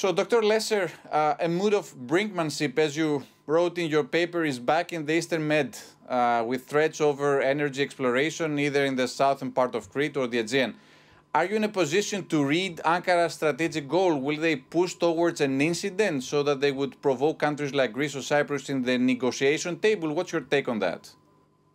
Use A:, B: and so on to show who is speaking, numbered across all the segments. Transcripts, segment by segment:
A: So, Dr. Lésser, a mood of brinkmanship, as you wrote in your paper, is back in the Eastern Med, with threats over energy exploration, either in the southern part of Crete or the Aegean. Are you in a position to read Ankara's strategic goal? Will they push towards an incident so that they would provoke countries like Greece or Cyprus in the negotiation table? What's your take on that?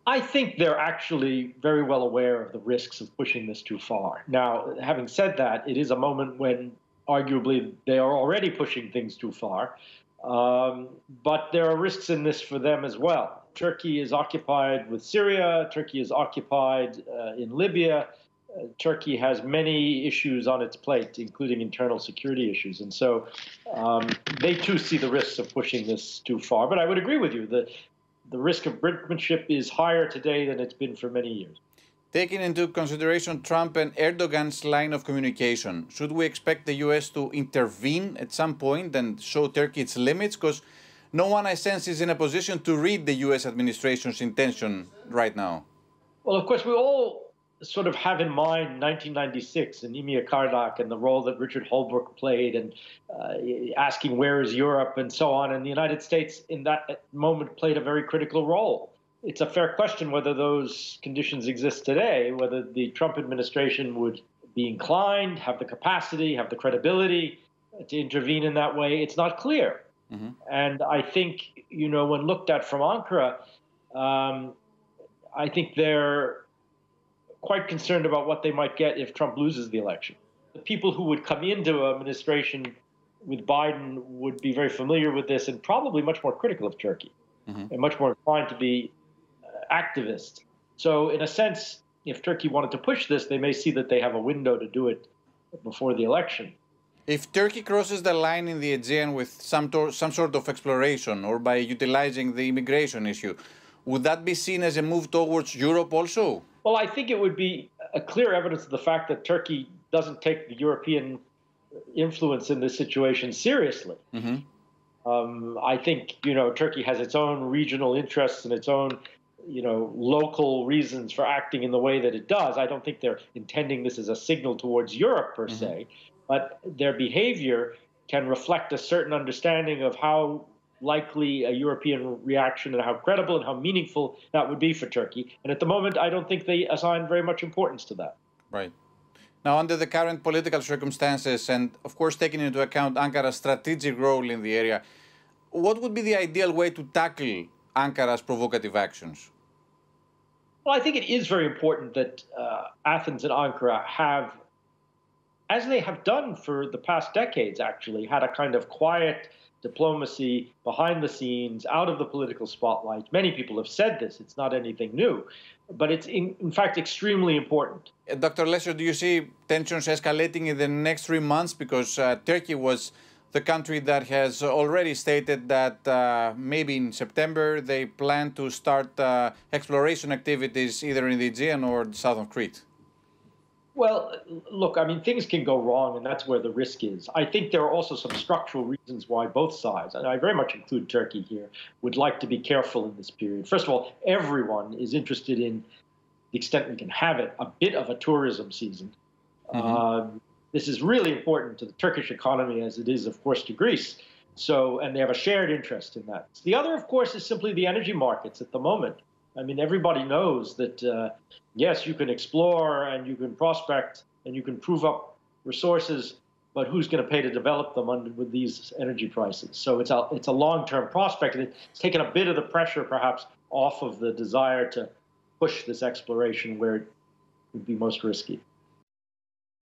B: I think they're actually very well aware of the risks of pushing this too far. Now, having said that, it is a moment when arguably they are already pushing things too far, but there are risks in this for them as well. Turkey is occupied with Syria, Turkey is occupied in Libya, Turkey has many issues on its plate, including internal security issues, and so they too see the risks of pushing this too far. But I would agree with you that the risk of brinkmanship is higher today than it's been for many years.
A: Taking into consideration Trump and Erdogan's line of communication, should we expect the U.S. to intervene at some point and show Turkey its limits? Because no one, I sense, is in a position to read the U.S. administration's intention right now.
B: Well, of course, we all sort of have in mind 1996 and Emir Kardak and the role that Richard Holbrooke played and asking where is Europe and so on. And the United States in that moment played a very critical role. It's a fair question whether those conditions exist today, whether the Trump administration would be inclined, have the capacity, have the credibility to intervene in that way. It's not clear. Mm-hmm. And I think, when looked at from Ankara, I think they're quite concerned about what they might get if Trump loses the election. The people who would come into administration with Biden would be very familiar with this and probably much more critical of Turkey, mm-hmm. and much more inclined to be activist. So in a sense, if Turkey wanted to push this, they may see that they have a window to do it before the election.
A: If Turkey crosses the line in the Aegean with some sort of exploration or by utilizing the immigration issue, would that be seen as a move towards Europe also?
B: Well, I think it would be a clear evidence of the fact that Turkey doesn't take the European influence in this situation seriously. Mm-hmm. I think, Turkey has its own regional interests and its own local reasons for acting in the way that it does. I don't think they're intending this as a signal towards Europe per se, but their behavior can reflect a certain understanding of how likely a European reaction and how credible and how meaningful that would be for Turkey. And at the moment, I don't think they assign very much importance to that.
A: Right. Now, under the current political circumstances and, of course, taking into account Ankara's strategic role in the area, what would be the ideal way to tackle Ankara's provocative actions?
B: Well, I think it is very important that Athens and Ankara have, as they have done for the past decades, actually, had a kind of quiet diplomacy behind the scenes, out of the political spotlight. Many people have said this. It's not anything new. But it's, in fact, extremely important.
A: Dr. Lésser, do you see tensions escalating in the next 3 months? Because Turkey was the country that has already stated that maybe in September they plan to start exploration activities either in the Aegean or the south of Crete.
B: Well, look, things can go wrong, and that's where the risk is. I think there are also some structural reasons why both sides, and I very much include Turkey here, would like to be careful in this period. First of all, everyone is interested in the extent we can have it, a bit of a tourism season. Mm-hmm. This is really important to the Turkish economy, as it is, of course, to Greece. And they have a shared interest in that. The other, of course, is simply the energy markets at the moment. Everybody knows that, yes, you can explore and you can prospect and you can prove up resources, but who's going to pay to develop them with these energy prices? So it's a long-term prospect, and it's taken a bit of the pressure, perhaps, off of the desire to push this exploration where it would be most risky.